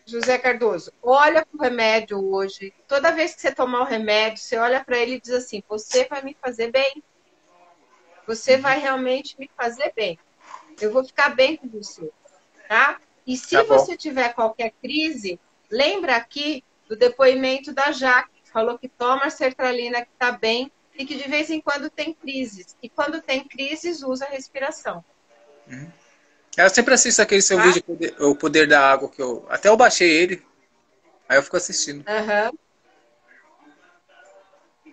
José Cardoso, olha para o remédio hoje. Toda vez que você tomar o remédio, você olha para ele e diz assim, você vai me fazer bem. Você vai realmente me fazer bem. Eu vou ficar bem com você, tá? E se você tiver qualquer crise, lembra aqui do depoimento da Jaque, que falou que toma a sertralina, que está bem, e que de vez em quando tem crises. E quando tem crises, usa a respiração. Eu sempre assisto aquele seu tá? vídeo, O Poder da Água, que eu até eu baixei ele, aí eu fico assistindo. Aham.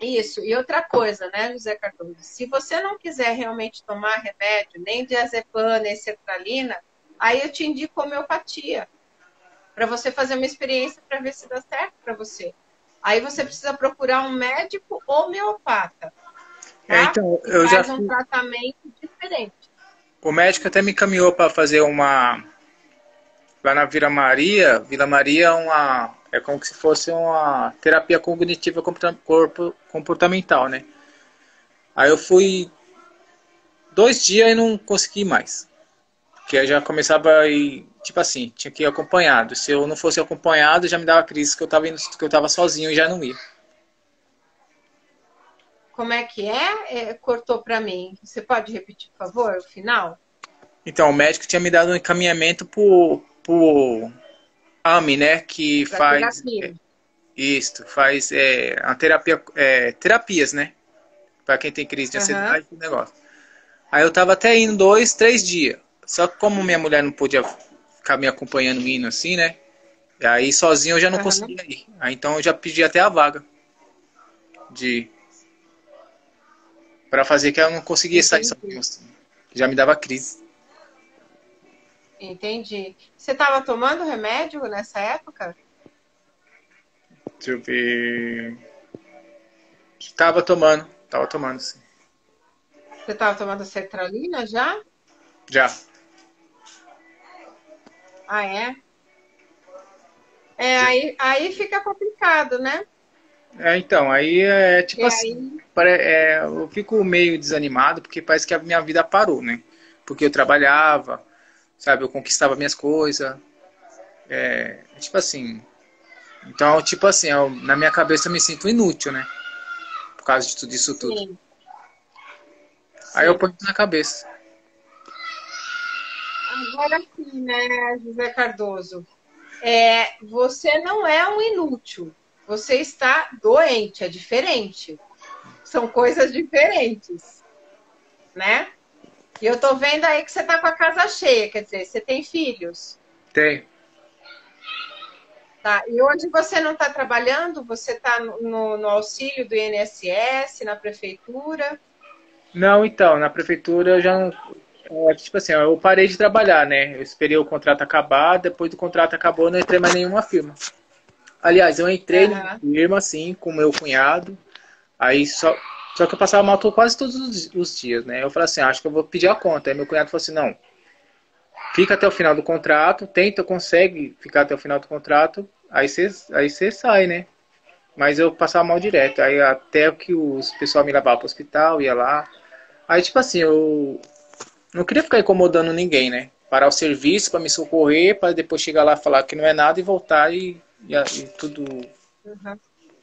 Isso. E outra coisa, né, José Cardoso? Se você não quiser realmente tomar remédio, nem diazepam, nem sertralina, aí eu te indico homeopatia, para você fazer uma experiência para ver se dá certo para você. Aí você precisa procurar um médico homeopata, tá? Então, Que eu já faz um fui, tratamento diferente. o médico até me encaminhou para fazer uma lá na Vila Maria é como se fosse uma terapia cognitiva comportamental, né? Aí eu fui 2 dias e não consegui mais. Porque eu já começava a ir, tipo assim, tinha que ir acompanhado. Se eu não fosse acompanhado, já me dava crise que eu tava indo, que eu tava sozinho e já não ia. Como é que é? Cortou para mim. Você pode repetir, por favor, o final? Então, o médico tinha me dado um encaminhamento pro AME, né? Que Para faz terapia. isto, faz a terapia, terapias, né? Pra quem tem crise de Aham, ansiedade, esse negócio. Aí eu tava até indo 2, 3 dias. Só que como minha mulher não podia ficar me acompanhando indo assim, né? E aí sozinho eu já não aham. conseguia ir. Aí então eu já pedi até a vaga de para fazer que eu não conseguia sair Entendi. sozinho assim. Já me dava crise. Entendi. Você estava tomando remédio nessa época? Deixa eu ver. Tava tomando sim. Você estava tomando sertralina já? Já. Ah, é? É, Já. aí fica complicado, né? Então, aí é Porque tipo assim, aí. eu fico meio desanimado porque parece que a minha vida parou, né? Porque eu trabalhava, sabe, eu conquistava minhas coisas, tipo assim. Então, tipo assim, na minha cabeça eu me sinto inútil, né? Por causa de tudo isso tudo. Sim, Aí eu sim. ponho isso na cabeça. Agora sim, né, José Cardoso? Você não é um inútil. Você está doente, é diferente. São coisas diferentes, né? E eu tô vendo aí que você tá com a casa cheia, quer dizer, você tem filhos. Tem. Tá, e hoje você não está trabalhando? Você está no auxílio do INSS, na prefeitura? Não, então, na prefeitura eu já não. Tipo assim, eu parei de trabalhar, né? Eu esperei o contrato acabar, depois do contrato acabou, eu não entrei mais em nenhuma firma. Aliás, eu entrei numa Aham, firma, assim, com meu cunhado, aí só que eu passava mal quase todos os dias, né? Eu falei assim, acho que eu vou pedir a conta. Aí meu cunhado falou assim, não, fica até o final do contrato, consegue ficar até o final do contrato, aí você sai, né? Mas eu passava mal direto, aí até que os pessoal me levava pro hospital, ia lá. Aí, tipo assim, eu não queria ficar incomodando ninguém, né? Parar o serviço para me socorrer, para depois chegar lá e falar que não é nada e voltar e tudo aham.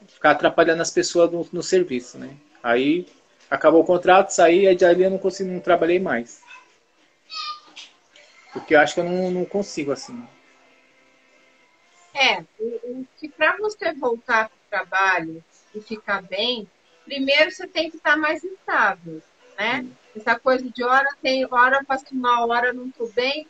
ficar atrapalhando as pessoas no serviço, né? Aí acabou o contrato, saí, aí dali eu não consegui, não trabalhei mais. Porque eu acho que eu não consigo assim. Que para você voltar para o trabalho e ficar bem, primeiro você tem que estar mais estável, né? Essa coisa de hora tem, hora passo mal, hora não estou bem,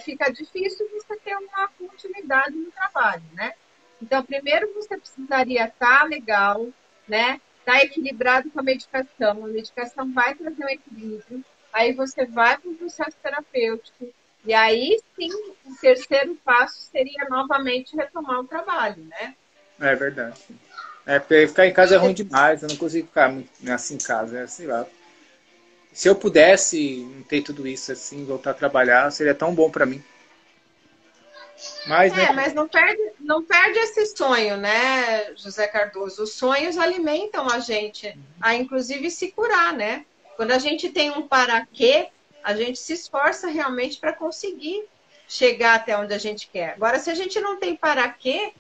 fica difícil você ter uma continuidade no trabalho, né? Então, primeiro você precisaria estar legal, né? Estar equilibrado com a medicação vai trazer um equilíbrio, aí você vai para o processo terapêutico, e aí sim, o terceiro passo seria novamente retomar o trabalho, né? É verdade. Porque ficar em casa é ruim demais, eu não consigo ficar muito assim em casa, sei lá. Se eu pudesse não ter tudo isso assim, voltar a trabalhar, seria tão bom para mim. Mas, né? Mas não perde esse sonho, né, José Cardoso? Os sonhos alimentam a gente a, inclusive, se curar, né? Quando a gente tem um para quê, a gente se esforça realmente para conseguir chegar até onde a gente quer. Agora, se a gente não tem para quê,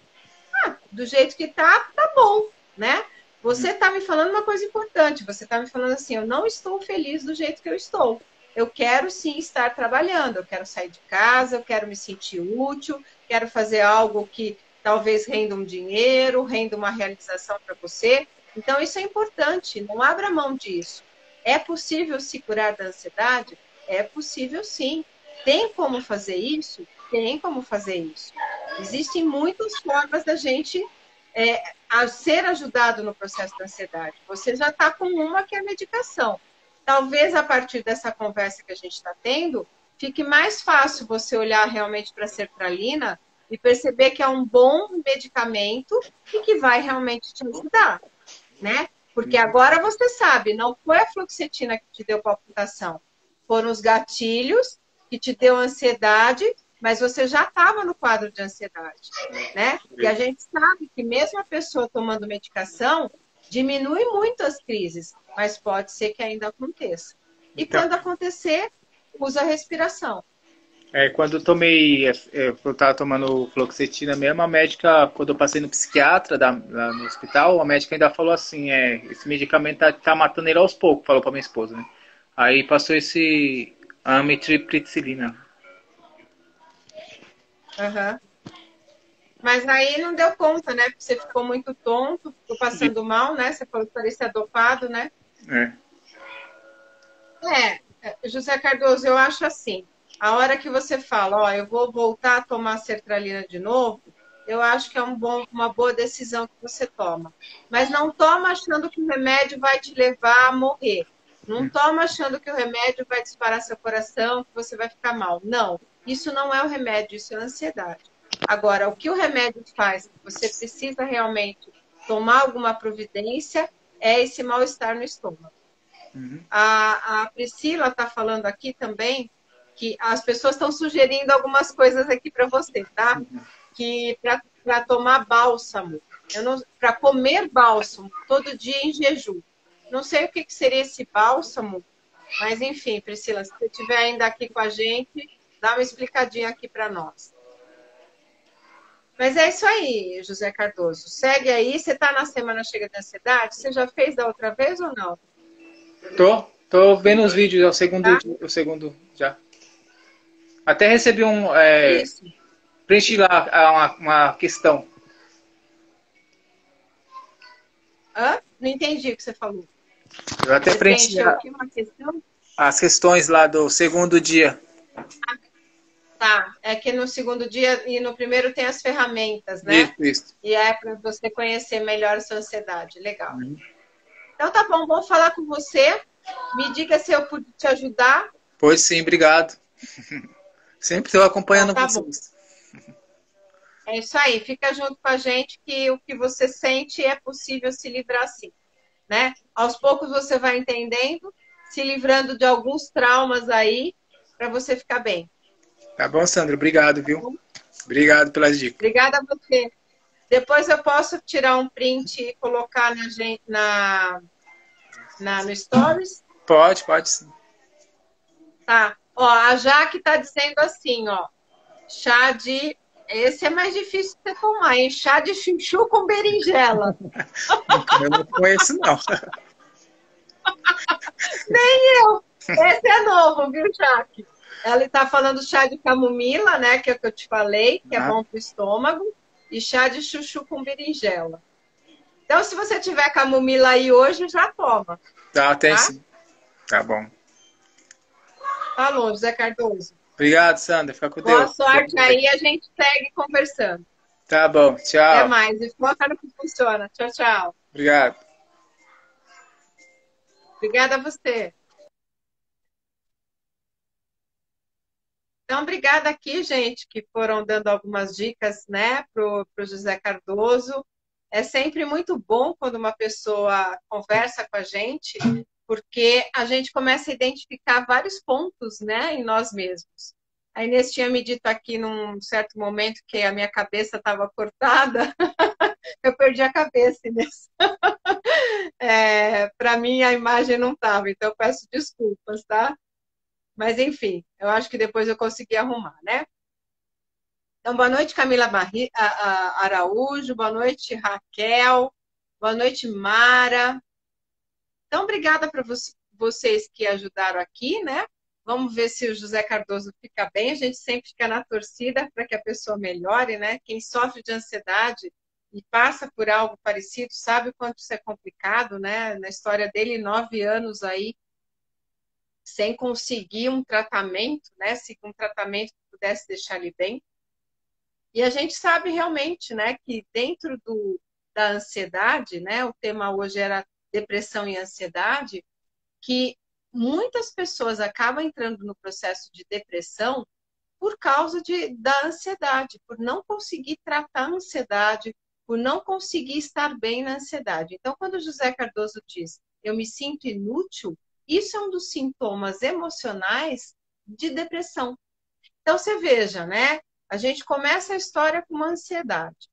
do jeito que tá bom, né? Você está me falando uma coisa importante. Você está me falando assim, eu não estou feliz do jeito que eu estou. Eu quero sim estar trabalhando, eu quero sair de casa, eu quero me sentir útil, quero fazer algo que talvez renda um dinheiro, renda uma realização para você. Então, isso é importante, não abra mão disso. É possível se curar da ansiedade? É possível sim. Tem como fazer isso? Tem como fazer isso. Existem muitas formas da gente a ser ajudado no processo da ansiedade. Você já está com uma que é a medicação. Talvez a partir dessa conversa que a gente está tendo, fique mais fácil você olhar realmente para a sertralina e perceber que é um bom medicamento e que vai realmente te ajudar, né? Porque agora você sabe, não foi a fluoxetina que te deu palpitação, foram os gatilhos que te deu ansiedade, mas você já estava no quadro de ansiedade, né? E a gente sabe que mesmo a pessoa tomando medicação, diminui muito as crises, mas pode ser que ainda aconteça. E Então, quando acontecer, usa a respiração. quando eu tava tomando fluoxetina mesmo, a médica, quando eu passei no psiquiatra lá no hospital, a médica ainda falou assim, esse medicamento tá matando ele aos poucos, falou pra minha esposa, né? Aí passou esse amitriptilina. Uhum. Mas aí não deu conta, né? Porque você ficou muito tonto, ficou passando mal, né? Você falou que parecia dopado, né? José Cardoso, eu acho assim, a hora que você fala, ó, eu vou voltar a tomar sertralina de novo, eu acho que é uma boa decisão que você toma. Mas não toma achando que o remédio vai te levar a morrer. Não toma achando que o remédio vai disparar seu coração, que você vai ficar mal. Não, isso não é o remédio, isso é a ansiedade. Agora, o que o remédio faz, que você precisa realmente tomar alguma providência, é esse mal-estar no estômago. A Priscila está falando aqui também que as pessoas estão sugerindo algumas coisas aqui para você, tá? Que para tomar bálsamo, para comer bálsamo todo dia em jejum. Não sei o que seria esse bálsamo, mas enfim, Priscila, se você estiver ainda aqui com a gente, dá uma explicadinha aqui para nós. Mas é isso aí, José Cardoso. Segue aí. Você está na Semana Chega de Ansiedade? Você já fez da outra vez ou não? Tô vendo os vídeos, é Tá? o segundo já. Até recebi Isso. preenchi lá uma questão. Não entendi o que você falou. Eu até Você preenchi preencheu aqui uma questão? as questões lá do segundo dia. Tá. É que no segundo dia e no primeiro tem as ferramentas, né? Isso. E é para você conhecer melhor a sua ansiedade. Legal. Então tá bom, vou falar com você. Me diga se eu pude te ajudar. Pois sim, obrigado. Sempre estou acompanhando Então, tá vocês. Bom. É isso aí. Fica junto com a gente que o que você sente é possível se livrar sim, né? Aos poucos você vai entendendo, se livrando de alguns traumas aí para você ficar bem. Tá bom, Sandra? Obrigado, viu? Obrigado pelas dicas. Obrigada a você. Depois eu posso tirar um print e colocar no Stories? Pode sim. Tá. Ó, a Jaque tá dizendo assim, ó. Chá de... Esse é mais difícil de você tomar, hein? Chá de chuchu com berinjela. Eu não conheço, não. Nem eu. Esse é novo, viu, Jaque? Ela está falando chá de camomila, né? Que é o que eu te falei, que é bom para o estômago. E chá de chuchu com berinjela. Então, se você tiver camomila aí hoje, já toma. Tem sim. Tá bom. Falou, José Cardoso. Obrigado, Sandra. Fica com Boa Deus. sorte aí, a gente segue conversando. Tá bom. Tchau. Até mais. E foca no que funciona. Tchau, tchau. Obrigado. Obrigada a você. Então, obrigada aqui, gente, que foram dando algumas dicas, né, pro José Cardoso. É sempre muito bom quando uma pessoa conversa com a gente, porque a gente começa a identificar vários pontos, né, em nós mesmos. A Inês tinha me dito aqui num certo momento que a minha cabeça estava cortada. Eu perdi a cabeça, Inês. Para mim, a imagem não estava, então eu peço desculpas, tá? Mas, enfim, eu acho que depois eu consegui arrumar, né? Então, boa noite, Camila Araújo. Boa noite, Raquel. Boa noite, Mara. Então, obrigada para vocês que ajudaram aqui, né? Vamos ver se o José Cardoso fica bem. A gente sempre fica na torcida para que a pessoa melhore, né? Quem sofre de ansiedade e passa por algo parecido sabe o quanto isso é complicado, né? Na história dele, 9 anos aí sem conseguir um tratamento, né? Se um tratamento pudesse deixar ele bem. E a gente sabe realmente, né, que dentro da ansiedade, né, o tema hoje era depressão e ansiedade, que muitas pessoas acabam entrando no processo de depressão por causa da ansiedade, por não conseguir tratar a ansiedade, por não conseguir estar bem na ansiedade. Então, quando o José Cardoso diz, eu me sinto inútil, isso é um dos sintomas emocionais de depressão. Então, você veja, né? A gente começa a história com uma ansiedade.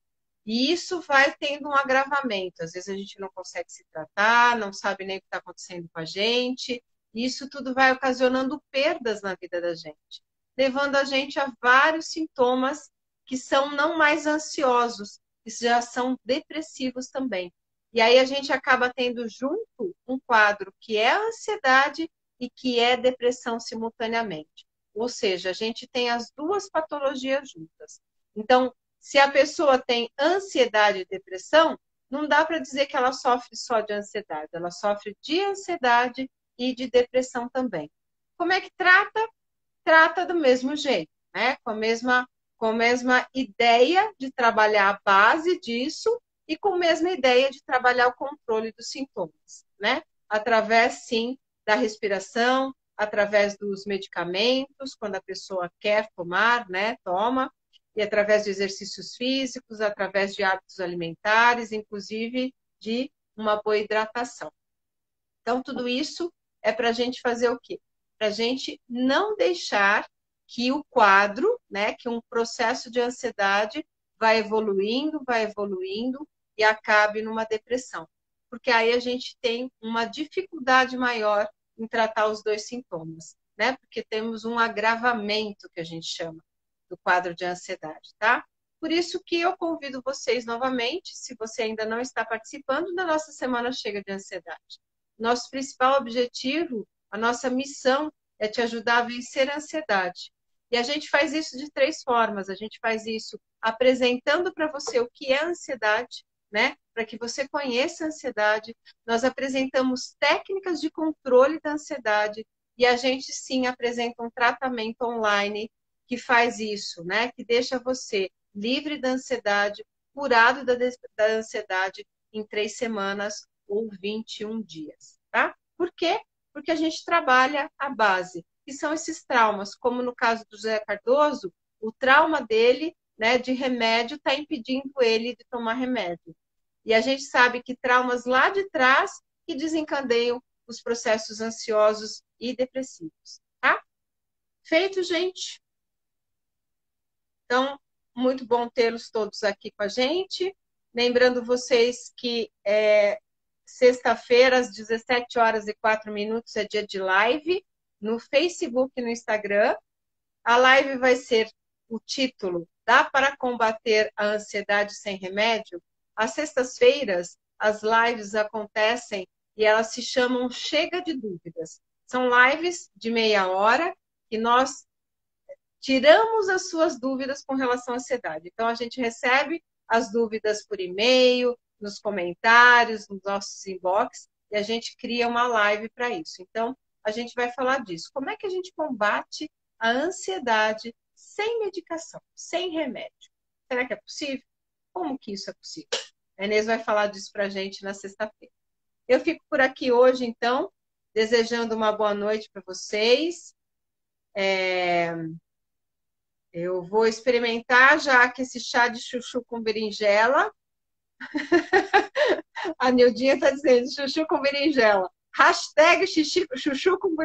E isso vai tendo um agravamento. Às vezes a gente não consegue se tratar, não sabe nem o que está acontecendo com a gente. E isso tudo vai ocasionando perdas na vida da gente, levando a gente a vários sintomas que são não mais ansiosos, que já são depressivos também. E aí a gente acaba tendo junto um quadro que é a ansiedade e que é depressão simultaneamente. Ou seja, a gente tem as duas patologias juntas. Então, se a pessoa tem ansiedade e depressão, não dá para dizer que ela sofre só de ansiedade, ela sofre de ansiedade e de depressão também. Como é que trata? Trata do mesmo jeito, né? Com a mesma ideia de trabalhar a base disso e com a mesma ideia de trabalhar o controle dos sintomas, né? Através, sim, da respiração, através dos medicamentos, quando a pessoa quer tomar, né? Toma, e através de exercícios físicos, através de hábitos alimentares, inclusive de uma boa hidratação. Então, tudo isso é para a gente fazer o quê? Para a gente não deixar que o quadro, né, que um processo de ansiedade vai evoluindo e acabe numa depressão. Porque aí a gente tem uma dificuldade maior em tratar os dois sintomas, né? Porque temos um agravamento, que a gente chama, do quadro de ansiedade, tá? Por isso que eu convido vocês novamente, se você ainda não está participando da nossa Semana Chega de Ansiedade. Nosso principal objetivo, a nossa missão é te ajudar a vencer a ansiedade. E a gente faz isso de 3 formas. A gente faz isso apresentando para você o que é ansiedade, né? Para que você conheça a ansiedade. Nós apresentamos técnicas de controle da ansiedade e a gente sim apresenta um tratamento online que faz isso, né? Que deixa você livre da ansiedade, curado da ansiedade em 3 semanas ou 21 dias, tá? Por quê? Porque a gente trabalha a base, que são esses traumas, como no caso do José Cardoso, o trauma dele, né, de remédio está impedindo ele de tomar remédio. E a gente sabe que traumas lá de trás que desencadeiam os processos ansiosos e depressivos, tá? Feito, gente? Então, muito bom tê-los todos aqui com a gente. Lembrando vocês que sexta-feira, às 17h04, é dia de live no Facebook e no Instagram. A live vai ser o título Dá para combater a ansiedade sem remédio? Às sextas-feiras, as lives acontecem e elas se chamam Chega de Dúvidas. São lives de meia hora que nós tiramos as suas dúvidas com relação à ansiedade. Então, a gente recebe as dúvidas por e-mail, nos comentários, nos nossos inbox, e a gente cria uma live para isso. Então, a gente vai falar disso. Como é que a gente combate a ansiedade sem medicação, sem remédio? Será que é possível? Como que isso é possível? A Inês vai falar disso para a gente na sexta-feira. Eu fico por aqui hoje, então, desejando uma boa noite para vocês. Eu vou experimentar já que esse chá de chuchu com berinjela. A Nildinha está dizendo chuchu com berinjela. Hashtag chuchu com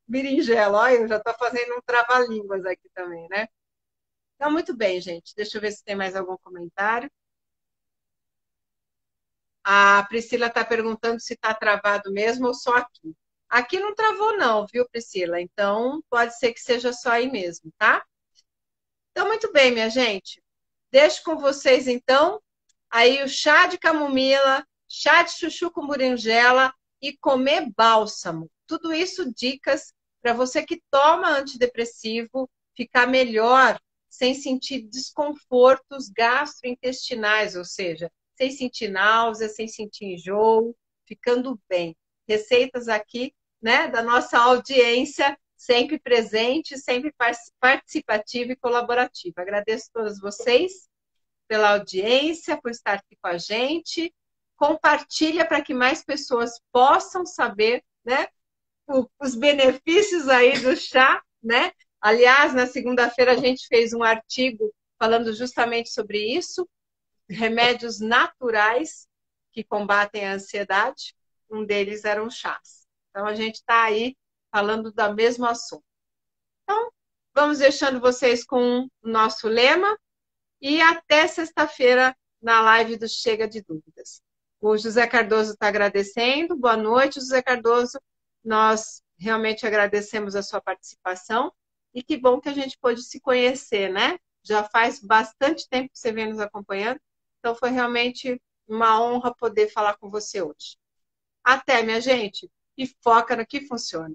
berinjela. Olha, eu já estou fazendo um trava-línguas aqui também, né? Então, muito bem, gente. Deixa eu ver se tem mais algum comentário. A Priscila está perguntando se está travado mesmo ou só aqui. Aqui não travou não, viu, Priscila? Então, pode ser que seja só aí mesmo, tá? Então, muito bem, minha gente. Deixo com vocês, então, aí o chá de camomila, chá de chuchu com berinjela e comer bálsamo. Tudo isso dicas para você que toma antidepressivo ficar melhor, sem sentir desconfortos gastrointestinais, ou seja, sem sentir náusea, sem sentir enjoo, ficando bem. Receitas aqui né, da nossa audiência, sempre presente, sempre participativa e colaborativa. Agradeço a todos vocês pela audiência, por estar aqui com a gente. Compartilha para que mais pessoas possam saber, né, os benefícios aí do chá, né? Aliás, na segunda-feira a gente fez um artigo falando justamente sobre isso, remédios naturais que combatem a ansiedade. Um deles eram chás. Então a gente está aí falando do mesmo assunto. Então, vamos deixando vocês com o nosso lema e até sexta-feira na live do Chega de Dúvidas. O José Cardoso está agradecendo. Boa noite, José Cardoso. Nós realmente agradecemos a sua participação e que bom que a gente pôde se conhecer, né? Já faz bastante tempo que você vem nos acompanhando, então foi realmente uma honra poder falar com você hoje. Até, minha gente, e foca no que funciona.